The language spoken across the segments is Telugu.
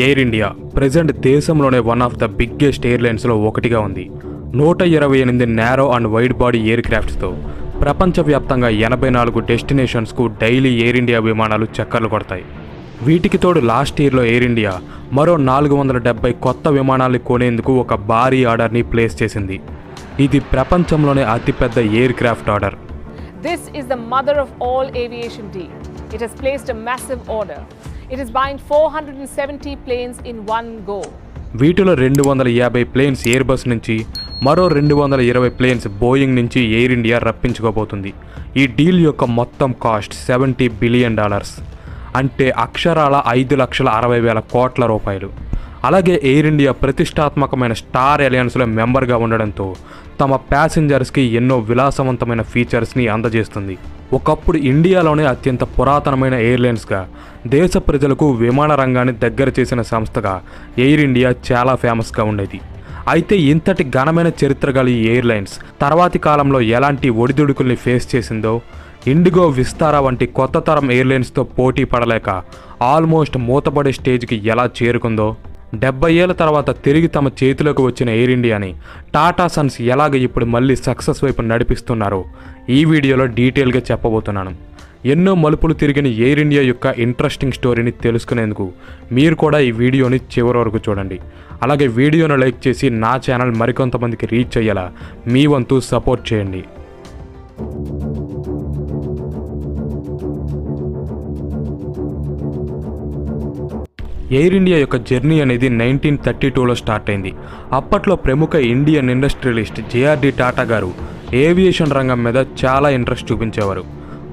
ఎయిర్ ఇండియా ప్రెజెంట్ దేశంలోనే వన్ ఆఫ్ ద బిగ్గెస్ట్ ఎయిర్లైన్స్లో ఒకటిగా ఉంది. 128 narrow and wide body air క్రాఫ్ట్స్తో ప్రపంచవ్యాప్తంగా 84 డెస్టినేషన్స్కు డైలీ ఎయిర్ ఇండియా విమానాలు చక్కర్లు కొడతాయి. వీటికి తోడు లాస్ట్ ఇయర్లో ఎయిర్ ఇండియా మరో 470 కొత్త విమానాలు కొనేందుకు ఒక భారీ ఆర్డర్ని ప్లేస్ చేసింది. ఇది ప్రపంచంలోనే అతిపెద్ద air craft order. This is the mother of all aviation deal. It has placed a massive order. It is buying 470 planes in one go. వీటిలో 250 ప్లేన్స్ ఎయిర్ బస్ నుంచి, మరో 220 ప్లేన్స్ బోయింగ్ నుంచి ఎయిర్ ఇండియా రప్పించుకోబోతుంది. ఈ డీల్ యొక్క మొత్తం కాస్ట్ $70 బిలియన్, అంటే అక్షరాల 5,60,000 కోట్ల రూపాయలు. అలాగే ఎయిర్ ఇండియా ప్రతిష్టాత్మకమైన స్టార్ అలయన్స్లో మెంబర్గా ఉండడంతో తమ ప్యాసింజర్స్కి ఎన్నో విలాసవంతమైన ఫీచర్స్ని అందజేస్తుంది. ఒకప్పుడు ఇండియాలోనే అత్యంత పురాతనమైన ఎయిర్లైన్స్గా దేశ ప్రజలకు విమాన రంగాన్ని దగ్గర చేసిన సంస్థగా ఎయిర్ ఇండియా చాలా ఫేమస్గా ఉండేది. అయితే ఇంతటి ఘనమైన చరిత్ర గల ఈ ఎయిర్లైన్స్ తర్వాతి కాలంలో ఎలాంటి ఒడిదుడుకుల్ని ఫేస్ చేసిందో, ఇండిగో, విస్తారా వంటి కొత్త తరం ఎయిర్లైన్స్తో పోటీ పడలేక ఆల్మోస్ట్ మూతపడే స్టేజ్కి ఎలా చేరుకుందో, 70 ఏళ్ల తర్వాత తిరిగి తమ చేతిలోకి వచ్చిన ఎయిర్ ఇండియాని టాటా సన్స్ ఎలాగ ఇప్పుడు మళ్ళీ సక్సెస్ వైపు నడిపిస్తున్నారో ఈ వీడియోలో డీటెయిల్గా చెప్పబోతున్నాను. ఎన్నో మలుపులు తిరిగిన ఎయిర్ ఇండియా యొక్క ఇంట్రెస్టింగ్ స్టోరీని తెలుసుకునేందుకు మీరు కూడా ఈ వీడియోని చివరి వరకు చూడండి. అలాగే వీడియోను లైక్ చేసి నా ఛానల్ మరికొంతమందికి రీచ్ అయ్యేలా మీ వంతు సపోర్ట్ చేయండి. ఎయిర్ ఇండియా యొక్క జర్నీ అనేది 1932లో స్టార్ట్ అయింది. అప్పట్లో ప్రముఖ ఇండియన్ ఇండస్ట్రియలిస్ట్ జేఆర్డి టాటా గారు ఏవియేషన్ రంగం మీద చాలా ఇంట్రెస్ట్ చూపించేవారు.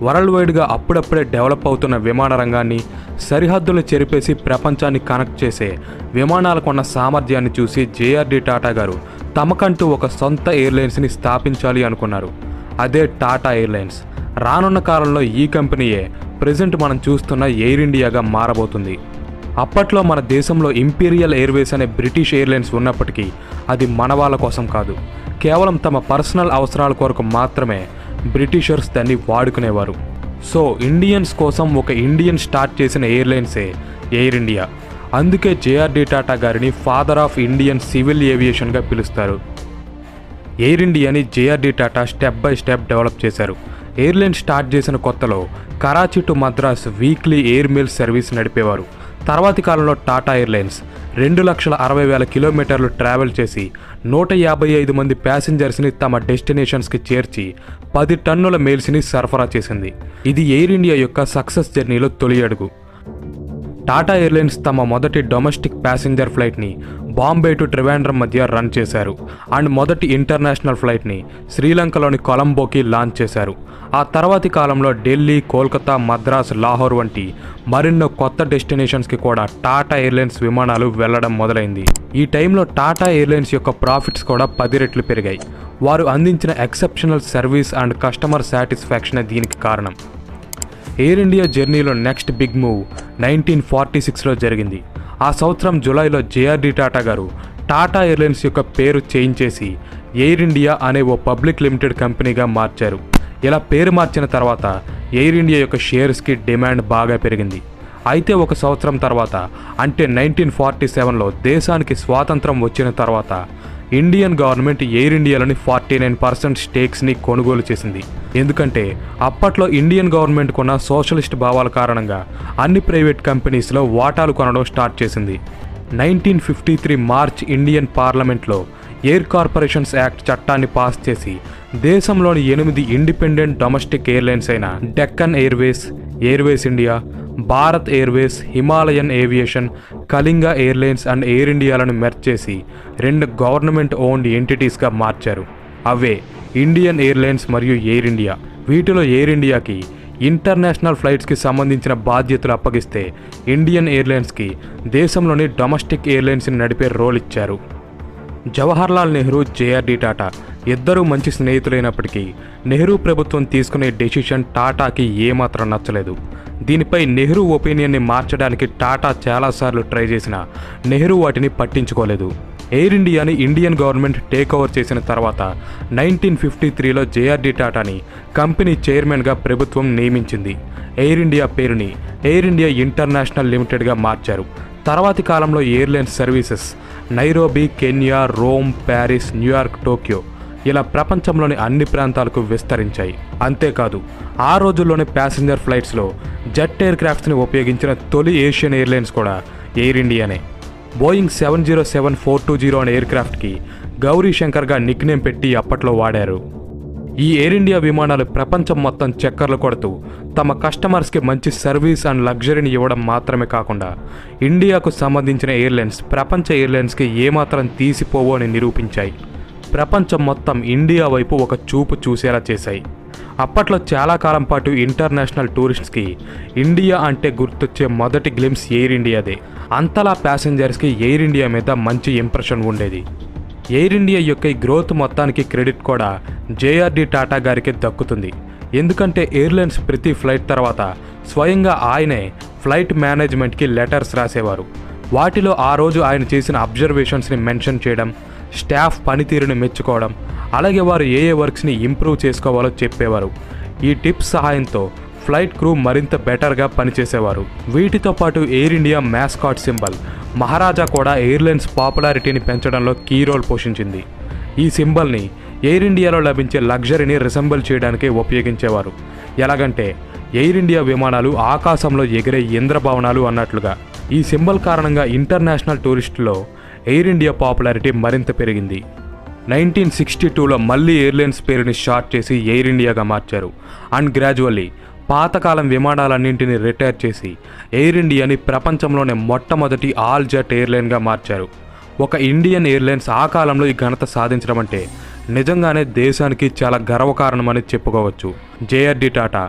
వరల్డ్ వైడ్గా అప్పుడప్పుడే డెవలప్ అవుతున్న విమాన రంగాన్ని సరిహద్దులు చెరిపేసి ప్రపంచాన్ని కనెక్ట్ చేసే విమానాలకున్న సామర్థ్యాన్ని చూసి జేఆర్డి టాటా గారు తమకంటూ ఒక సొంత ఎయిర్లైన్స్ని స్థాపించాలి అనుకున్నారు. అదే టాటా ఎయిర్లైన్స్. రానున్న కాలంలో ఈ కంపెనీయే ప్రెజెంట్ మనం చూస్తున్న ఎయిర్ ఇండియాగా మారబోతుంది. అప్పట్లో మన దేశంలో ఇంపీరియల్ ఎయిర్వేస్ అనే బ్రిటిష్ ఎయిర్లైన్స్ ఉన్నప్పటికీ అది మన వాళ్ళ కోసం కాదు, కేవలం తమ పర్సనల్ అవసరాల కొరకు మాత్రమే బ్రిటిషర్స్ దాన్ని వాడుకునేవారు. సో ఇండియన్స్ కోసం ఒక ఇండియన్ స్టార్ట్ చేసిన ఎయిర్లైన్సే ఎయిర్ ఇండియా. అందుకే జేఆర్డి టాటా గారిని ఫాదర్ ఆఫ్ ఇండియన్ సివిల్ ఏవియేషన్గా పిలుస్తారు. ఎయిర్ ఇండియాని JRD Tata step by step develop చేశారు. ఎయిర్లైన్ స్టార్ట్ చేసిన కొత్తలో Karachi to Madras weekly air mail service నడిపేవారు. తర్వాతి కాలంలో టాటా ఎయిర్లైన్స్ 2,60,000 కిలోమీటర్లు ట్రావెల్ చేసి 155 మంది ప్యాసింజర్స్ని తమ డెస్టినేషన్స్కి చేర్చి 10 టన్నుల మెయిల్స్ని సరఫరా చేసింది. ఇది ఎయిర్ ఇండియా యొక్క సక్సెస్ జర్నీలో తొలి అడుగు. టాటా ఎయిర్లైన్స్ తమ మొదటి డొమెస్టిక్ ప్యాసింజర్ ఫ్లైట్ని బాంబే టు ట్రివాండ్రం మధ్య రన్ చేశారు అండ్ మొదటి ఇంటర్నేషనల్ ఫ్లైట్ని శ్రీలంకలోని కొలంబోకి లాంచ్ చేశారు. ఆ తర్వాతి కాలంలో ఢిల్లీ, కోల్కతా, మద్రాస్, లాహోర్ వంటి మరెన్నో కొత్త డెస్టినేషన్స్కి కూడా టాటా ఎయిర్లైన్స్ విమానాలు వెళ్లడం మొదలైంది. ఈ టైంలో టాటా ఎయిర్లైన్స్ యొక్క ప్రాఫిట్స్ కూడా 10 రెట్లు పెరిగాయి. వారు అందించిన ఎక్సెప్షనల్ సర్వీస్ అండ్ కస్టమర్ సాటిస్ఫాక్షనే దీనికి కారణం. ఎయిర్ ఇండియా జర్నీలో నెక్స్ట్ బిగ్ మూవ్ 1946లో జరిగింది. ఆ సంవత్సరం జూలైలో జేఆర్డి టాటా గారు టాటా ఎయిర్లైన్స్ యొక్క పేరు చేంజ్ చేసి ఎయిర్ ఇండియా అనే ఓ పబ్లిక్ లిమిటెడ్ కంపెనీగా మార్చారు. ఇలా పేరు మార్చిన తర్వాత ఎయిర్ ఇండియా యొక్క షేర్స్కి డిమాండ్ బాగా పెరిగింది. అయితే ఒక సంవత్సరం తర్వాత అంటే 1947లో దేశానికి స్వాతంత్రం వచ్చిన తర్వాత ఇండియన్ గవర్నమెంట్ ఎయిర్ ఇండియాలోని 49% స్టేక్స్ని కొనుగోలు చేసింది. ఎందుకంటే అప్పట్లో ఇండియన్ గవర్నమెంట్ కొన్న సోషలిస్ట్ భావాల కారణంగా అన్ని ప్రైవేట్ కంపెనీస్లో వాటాలు కొనడం స్టార్ట్ చేసింది. 1953 మార్చ్ ఇండియన్ పార్లమెంట్లో ఎయిర్ కార్పొరేషన్స్ యాక్ట్ చట్టాన్ని పాస్ చేసి దేశంలోని 8 ఇండిపెండెంట్ డొమెస్టిక్ ఎయిర్లైన్స్ అయిన Deccan airways, airways India, Bharat airways, Himalayan aviation, Kalinga airlines and air ఇండియాలను మెర్జ్ చేసి 2 గవర్నమెంట్ ఓన్డ్ ఎంటిటీస్గా మార్చారు. అవే ఇండియన్ ఎయిర్లైన్స్ మరియు ఎయిర్ ఇండియా. వీటిలో ఎయిర్ ఇండియాకి ఇంటర్నేషనల్ ఫ్లైట్స్కి సంబంధించిన బాధ్యతలు అప్పగిస్తే ఇండియన్ ఎయిర్లైన్స్కి దేశంలోని డొమెస్టిక్ ఎయిర్లైన్స్ని నడిపే రోల్ ఇచ్చారు. జవహర్లాల్ నెహ్రూ, జేఆర్డి టాటా ఇద్దరూ మంచి స్నేహితులైనప్పటికీ నెహ్రూ ప్రభుత్వం తీసుకునే డెసిషన్ టాటాకి ఏమాత్రం నచ్చలేదు. దీనిపై నెహ్రూ ఒపీనియన్ని మార్చడానికి టాటా చాలాసార్లు ట్రై చేసినా నెహ్రూ వాటిని పట్టించుకోలేదు. ఎయిర్ ఇండియాని ఇండియన్ గవర్నమెంట్ టేక్ ఓవర్ చేసిన తర్వాత 1953లో జేఆర్డి టాటాని కంపెనీ చైర్మన్గా ప్రభుత్వం నియమించింది. ఎయిర్ ఇండియా పేరుని ఎయిర్ ఇండియా ఇంటర్నేషనల్ లిమిటెడ్గా మార్చారు. తర్వాతి కాలంలో airlines services Nairobi, Kenya, Rome, Paris, New York, Tokyo ఇలా ప్రపంచంలోని అన్ని ప్రాంతాలకు విస్తరించాయి. అంతేకాదు ఆ రోజుల్లోని ప్యాసింజర్ ఫ్లైట్స్లో జెట్ ఎయిర్ క్రాఫ్ట్స్ని ఉపయోగించిన తొలి ఏషియన్ ఎయిర్లైన్స్ కూడా ఎయిర్ ఇండియానే. బోయింగ్ 707-420 అనే ఎయిర్ క్రాఫ్ట్కి గౌరీ శంకర్గా నిక్నేమ్ పెట్టి అప్పట్లో వాడారు. ఈ ఎయిర్ ఇండియా విమానాలు ప్రపంచం మొత్తం చక్కర్లు కొడుతూ తమ కస్టమర్స్కి మంచి సర్వీస్ అండ్ లగ్జరీని ఇవ్వడం మాత్రమే కాకుండా ఇండియాకు సంబంధించిన ఎయిర్లైన్స్ ప్రపంచ ఎయిర్లైన్స్కి ఏమాత్రం తీసిపోవో అని నిరూపించాయి. ప్రపంచం మొత్తం ఇండియా వైపు ఒక చూపు చూసేలా చేశాయి. అప్పట్లో చాలా కాలం పాటు ఇంటర్నేషనల్ టూరిస్ట్స్కి ఇండియా అంటే గుర్తొచ్చే మొదటి గ్లిమ్స్ ఎయిర్ ఇండియాదే. అంతలా ప్యాసింజర్స్కి ఎయిర్ ఇండియా మీద మంచి ఇంప్రెషన్ ఉండేది. ఎయిర్ ఇండియా యొక్క ఈ గ్రోత్ మొత్తానికి క్రెడిట్ కూడా జేఆర్డీ టాటా గారికి దక్కుతుంది. ఎందుకంటే ఎయిర్లైన్స్ ప్రతి ఫ్లైట్ తర్వాత స్వయంగా ఆయనే ఫ్లైట్ మేనేజ్మెంట్కి లెటర్స్ రాసేవారు. వాటిలో ఆ రోజు ఆయన చేసిన అబ్జర్వేషన్స్ని మెన్షన్ చేయడం, స్టాఫ్ పనితీరుని మెచ్చుకోవడం, అలాగే వారు ఏ వర్క్స్ని ఇంప్రూవ్ చేసుకోవాలో చెప్పేవారు. ఈ టిప్స్ సహాయంతో ఫ్లైట్ క్రూ మరింత బెటర్గా పనిచేసేవారు. వీటితో పాటు ఎయిర్ ఇండియా మ్యాస్కాట్ సింబల్ మహారాజా కూడా ఎయిర్లైన్స్ పాపులారిటీని పెంచడంలో కీ రోల్ పోషించింది. ఈ సింబల్ని ఎయిర్ ఇండియాలో లభించే లగ్జరీని రిసెంబుల్ చేయడానికి ఉపయోగించేవారు. ఎలాగంటే ఎయిర్ ఇండియా విమానాలు ఆకాశంలో ఎగిరే ఇంద్రభవనాలు అన్నట్లుగా. ఈ సింబల్ కారణంగా ఇంటర్నేషనల్ టూరిస్టులో ఎయిర్ ఇండియా పాపులారిటీ మరింత పెరిగింది. 1962లో మళ్ళీ ఎయిర్లైన్స్ పేరుని షార్ట్ చేసి ఎయిర్ ఇండియాగా మార్చారు. అండ్ గ్రాడ్యువల్లీ పాతకాలం విమానాలన్నింటినీ రిటైర్ చేసి ఎయిర్ ఇండియాని ప్రపంచంలోనే మొట్టమొదటి ఆల్ జెట్ ఎయిర్లైన్గా మార్చారు. ఒక ఇండియన్ ఎయిర్లైన్స్ ఆ కాలంలో ఈ ఘనత సాధించడం అంటే నిజంగానే దేశానికి చాలా గర్వకారణమని చెప్పుకోవచ్చు. జేఆర్డీ టాటా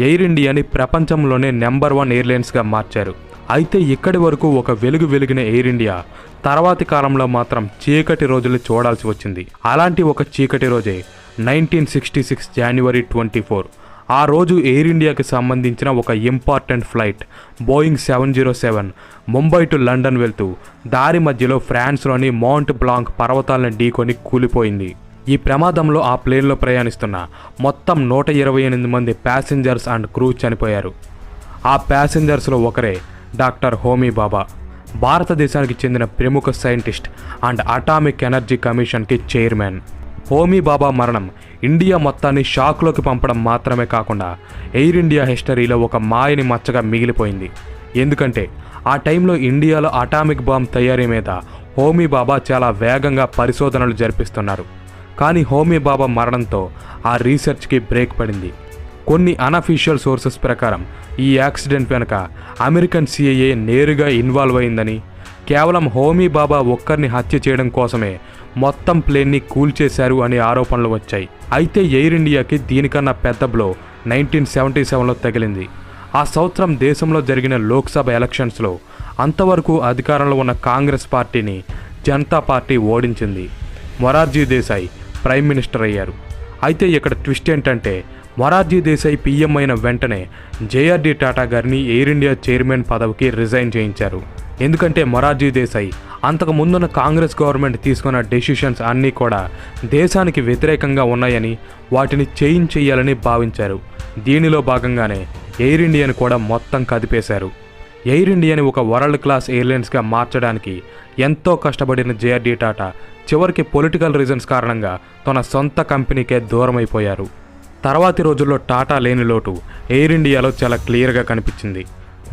ఎయిర్ ఇండియాని ప్రపంచంలోనే నెంబర్ 1 ఎయిర్లైన్స్గా మార్చారు. అయితే ఇక్కడి వరకు ఒక వెలిగిన ఎయిర్ ఇండియా తర్వాతి కాలంలో మాత్రం చీకటి రోజులు చూడాల్సి వచ్చింది. అలాంటి ఒక చీకటి రోజే 1966 జనవరి 24. ఆ రోజు ఎయిర్ ఇండియాకి సంబంధించిన ఒక important flight Boeing 707 Mumbai to London వెళ్తూ దారి మధ్యలో ఫ్రాన్స్లోని మౌంట్ బ్లాంక్ పర్వతాలను ఢీకొని కూలిపోయింది. ఈ ప్రమాదంలో ఆ ప్లేన్లో ప్రయాణిస్తున్న మొత్తం 128 మంది ప్యాసింజర్స్ అండ్ క్రూ చనిపోయారు. ఆ ప్యాసింజర్స్లో ఒకరే డాక్టర్ హోమీ బాబా, భారతదేశానికి చెందిన ప్రముఖ సైంటిస్ట్ అండ్ అటామిక్ ఎనర్జీ కమిషన్కి చైర్మన్. హోమీ బాబా మరణం ఇండియా మొత్తాన్ని షాక్లోకి పంపడం మాత్రమే కాకుండా ఎయిర్ ఇండియా హిస్టరీలో ఒక మాయని మచ్చగా మిగిలిపోయింది. ఎందుకంటే ఆ టైంలో ఇండియాలో అటామిక్ బాంబ్ తయారీ మీద హోమీ బాబా చాలా వేగంగా పరిశోధనలు జరిపిస్తున్నారు. కానీ హోమీ బాబా మరణంతో ఆ రీసెర్చ్కి బ్రేక్ పడింది. కొన్ని అనఫీషియల్ సోర్సెస్ ప్రకారం ఈ యాక్సిడెంట్ వెనుక అమెరికన్ సిఐఏ నేరుగా ఇన్వాల్వ్ అయిందని, కేవలం హోమీ బాబా ఒక్కరిని హత్య చేయడం కోసమే మొత్తం ప్లేన్ని కూల్చేశారు అనే ఆరోపణలు వచ్చాయి. అయితే ఎయిర్ ఇండియాకి దీనికన్నా పెద్ద బ్లో 1977లో తగిలింది. ఆ సంవత్సరం దేశంలో జరిగిన లోక్సభ ఎలక్షన్స్లో అంతవరకు అధికారంలో ఉన్న కాంగ్రెస్ పార్టీని జనతా పార్టీ ఓడించింది. మొరార్జీ దేశాయ్ ప్రైమ్ మినిస్టర్ అయ్యారు. అయితే ఇక్కడ ట్విస్ట్ ఏంటంటే మొరార్జీ దేశాయ్ పీఎం అయిన వెంటనే జేఆర్డీ టాటా గారిని ఎయిర్ ఇండియా చైర్మన్ పదవికి రిజైన్ చేయించారు. ఎందుకంటే మొరార్జీ దేశాయ్ అంతకు ముందున్న కాంగ్రెస్ గవర్నమెంట్ తీసుకున్న డెసిషన్స్ అన్నీ కూడా దేశానికి వ్యతిరేకంగా ఉన్నాయని, వాటిని చేంజ్ చేయాలని భావించారు. దీనిలో భాగంగానే ఎయిర్ ఇండియాని కూడా మొత్తం కదిపేశారు. ఎయిర్ ఇండియాని ఒక వరల్డ్ క్లాస్ ఎయిర్లైన్స్గా మార్చడానికి ఎంతో కష్టపడిన జేఆర్డీ టాటా చివరికి పొలిటికల్ రీజన్స్ కారణంగా తన సొంత కంపెనీకే దూరమైపోయారు. తర్వాతి రోజుల్లో టాటా లేని లోటు ఎయిర్ ఇండియాలో చాలా క్లియర్గా కనిపించింది.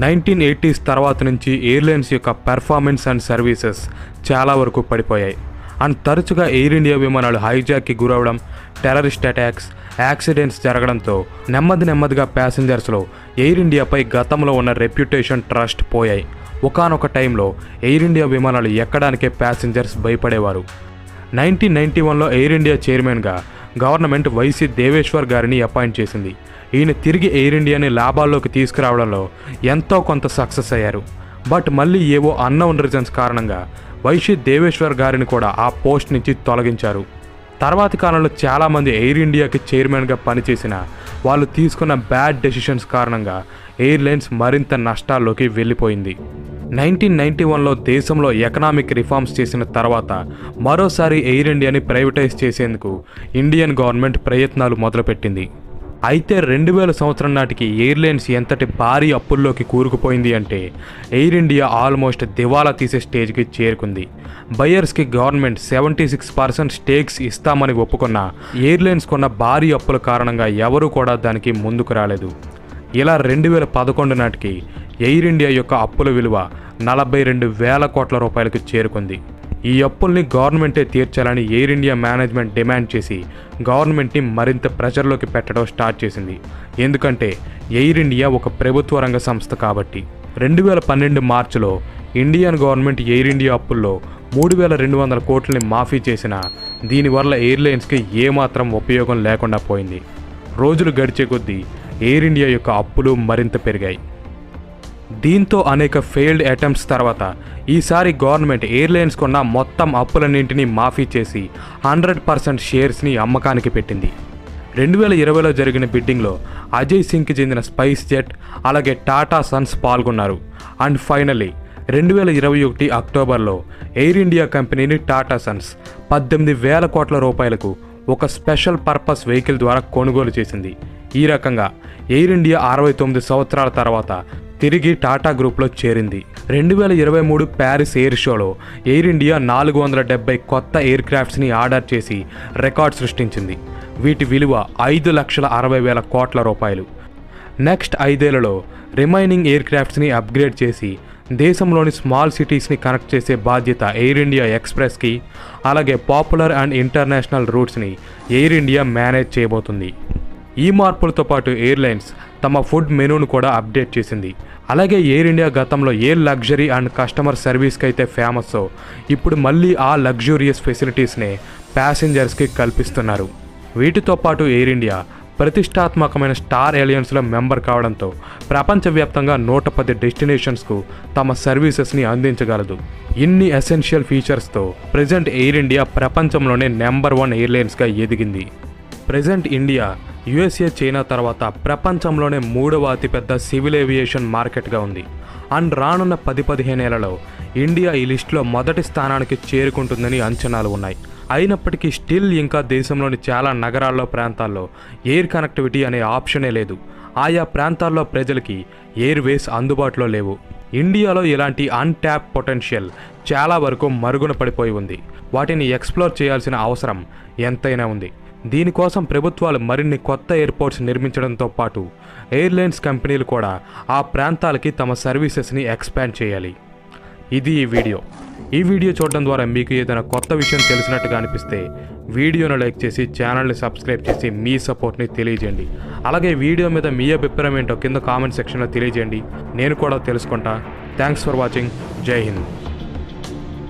1980s తర్వాత నుంచి ఎయిర్లైన్స్ యొక్క పెర్ఫార్మెన్స్ అండ్ సర్వీసెస్ చాలా వరకు పడిపోయాయి. అండ్ తరచుగా ఎయిర్ ఇండియా విమానాలు హైజాక్కి గురవడం, టెర్రరిస్ట్ అటాక్స్, యాక్సిడెంట్స్ జరగడంతో నెమ్మదిగా ప్యాసింజర్స్లో ఎయిర్ ఇండియాపై గతంలో ఉన్న రెప్యుటేషన్, ట్రస్ట్ పోయాయి. ఒకానొక టైంలో ఎయిర్ ఇండియా విమానాలు ఎక్కడానికే ప్యాసింజర్స్ భయపడేవారు. 1991లో ఎయిర్ ఇండియా చైర్మన్గా గవర్నమెంట్ వైసీ దేవేశ్వర్ గారిని అపాయింట్ చేసింది. ఈయన తిరిగి ఎయిర్ ఇండియాని లాభాల్లోకి తీసుకురావడంలో ఎంతో కొంత సక్సెస్ అయ్యారు. బట్ మళ్ళీ ఏవో అన్నోన్ రీజన్స్ కారణంగా వైసీ దేవేశ్వర్ గారిని కూడా ఆ పోస్ట్ నుంచి తొలగించారు. తర్వాతి కాలంలో చాలామంది ఎయిర్ ఇండియాకి చైర్మన్గా పనిచేసిన వాళ్ళు తీసుకున్న బ్యాడ్ డెసిషన్స్ కారణంగా ఎయిర్లైన్స్ మరింత నష్టాల్లోకి వెళ్ళిపోయింది. 1991లో దేశంలో ఎకనామిక్ రిఫార్మ్స్ చేసిన తర్వాత మరోసారి ఎయిర్ ఇండియాని ప్రైవేటైజ్ చేసేందుకు ఇండియన్ గవర్నమెంట్ ప్రయత్నాలు మొదలుపెట్టింది. అయితే 2000 సంవత్సరం నాటికి ఎయిర్లైన్స్ ఎంతటి భారీ అప్పుల్లోకి కూరుకుపోయింది అంటే ఎయిర్ ఇండియా ఆల్మోస్ట్ దివాలా తీసే స్టేజ్కి చేరుకుంది. బయర్స్కి గవర్నమెంట్ 76% స్టేక్స్ ఇస్తామని ఒప్పుకున్న ఎయిర్లైన్స్ కొన్న భారీ అప్పుల కారణంగా ఎవరూ కూడా దానికి ముందుకు రాలేదు. ఇలా 2011 నాటికి ఎయిర్ ఇండియా యొక్క అప్పుల విలువ 42,000 కోట్ల రూపాయలకు చేరుకుంది. ఈ అప్పుల్ని గవర్నమెంటే తీర్చాలని ఎయిర్ ఇండియా మేనేజ్మెంట్ డిమాండ్ చేసి గవర్నమెంట్ని మరింత ప్రెషర్లోకి పెట్టడం స్టార్ట్ చేసింది. ఎందుకంటే ఎయిర్ ఇండియా ఒక ప్రభుత్వ రంగ సంస్థ కాబట్టి. 2012 మార్చిలో ఇండియన్ గవర్నమెంట్ ఎయిర్ ఇండియా అప్పుల్లో 3,200 కోట్లని మాఫీ చేసినా దీనివల్ల ఎయిర్లైన్స్కి ఏమాత్రం ఉపయోగం లేకుండా పోయింది. రోజులు గడిచే కొద్దీ ఎయిర్ ఇండియా యొక్క అప్పులు మరింత పెరిగాయి. దీంతో అనేక ఫెయిల్డ్ అటెంప్ట్స్ తర్వాత ఈసారి గవర్నమెంట్ ఎయిర్లైన్స్ కొన్న మొత్తం అప్పులన్నింటినీ మాఫీ చేసి 100% షేర్స్ని అమ్మకానికి పెట్టింది. 2020లో జరిగిన బిడ్డింగ్లో అజయ్ సింగ్కి చెందిన స్పైస్ జెట్ అలాగే టాటా సన్స్ పాల్గొన్నారు. అండ్ ఫైనల్లీ 2021 అక్టోబర్లో ఎయిర్ ఇండియా కంపెనీని టాటా సన్స్ 18,000 కోట్ల రూపాయలకు ఒక స్పెషల్ పర్పస్ వెహికల్ ద్వారా కొనుగోలు చేసింది. ఈ రకంగా ఎయిర్ ఇండియా 69 సంవత్సరాల తర్వాత తిరిగి టాటా గ్రూప్లో చేరింది. 2023 ప్యారిస్ ఎయిర్ షోలో ఎయిర్ ఇండియా 470 కొత్త ఎయిర్ క్రాఫ్ట్స్ని ఆర్డర్ చేసి రికార్డ్ సృష్టించింది. వీటి విలువ 5,60,000 కోట్ల రూపాయలు. నెక్స్ట్ 5 ఏళ్లలో రిమైనింగ్ ఎయిర్ క్రాఫ్ట్స్ని అప్గ్రేడ్ చేసి దేశంలోని స్మాల్ సిటీస్ని కనెక్ట్ చేసే బాధ్యత ఎయిర్ ఇండియా ఎక్స్ప్రెస్కి అలాగే పాపులర్ అండ్ ఇంటర్నేషనల్ రూట్స్ని ఎయిర్ ఇండియా మేనేజ్ చేయబోతుంది. ఈ మార్పులతో పాటు ఎయిర్లైన్స్ తమ ఫుడ్ మెనూను కూడా అప్డేట్ చేసింది. అలాగే ఎయిర్ ఇండియా గతంలో ఏ లగ్జరీ అండ్ కస్టమర్ సర్వీస్కి అయితే ఫేమస్సో ఇప్పుడు మళ్ళీ ఆ లగ్జూరియస్ ఫెసిలిటీస్నే ప్యాసింజర్స్కి కల్పిస్తున్నారు. వీటితో పాటు ఎయిర్ ఇండియా ప్రతిష్టాత్మకమైన స్టార్ అలయన్స్లో మెంబర్ కావడంతో ప్రపంచవ్యాప్తంగా 110 డెస్టినేషన్స్కు తమ సర్వీసెస్ని అందించగలదు. ఇన్ని ఎసెన్షియల్ ఫీచర్స్తో ప్రజెంట్ ఎయిర్ ఇండియా ప్రపంచంలోనే నెంబర్ 1 ఎయిర్లైన్స్గా ఎదిగింది. ప్రజెంట్ ఇండియా యుఎస్ఏ చైనా తర్వాత ప్రపంచంలోనే 3వ అతిపెద్ద సివిల్ ఏవియేషన్ మార్కెట్గా ఉంది. అండ్ రానున్న 10-15 ఏళ్లలో ఇండియా ఈ లిస్టులో మొదటి స్థానానికి చేరుకుంటుందని అంచనాలు ఉన్నాయి. అయినప్పటికీ స్టిల్ ఇంకా దేశంలోని చాలా నగరాల్లో ప్రాంతాల్లో ఎయిర్ కనెక్టివిటీ అనే ఆప్షనే లేదు. ఆయా ప్రాంతాల్లో ప్రజలకి ఎయిర్వేస్ అందుబాటులో లేవు. ఇండియాలో ఇలాంటి అన్ట్యాప్ పొటెన్షియల్ చాలా వరకు మరుగున పడిపోయి ఉంది. వాటిని ఎక్స్ప్లోర్ చేయాల్సిన అవసరం ఎంతైనా ఉంది. దీనికోసం ప్రభుత్వాలు మరిన్ని కొత్త ఎయిర్పోర్ట్స్ నిర్మించడంతో పాటు ఎయిర్లైన్స్ కంపెనీలు కూడా ఆ ప్రాంతాలకి తమ సర్వీసెస్ని ఎక్స్పాండ్ చేయాలి. ఇది ఈ వీడియో చూడడం ద్వారా మీకు ఏదైనా కొత్త విషయం తెలిసినట్టుగా అనిపిస్తే వీడియోను లైక్ చేసి ఛానల్ని సబ్స్క్రైబ్ చేసి మీ సపోర్ట్ని తెలియజేయండి. అలాగే వీడియో మీద మీ అభిప్రాయం ఏంటో కింద కామెంట్ సెక్షన్లో తెలియజేయండి. నేను కూడా తెలుసుకుంటా. Thanks for watching. జై హింద్.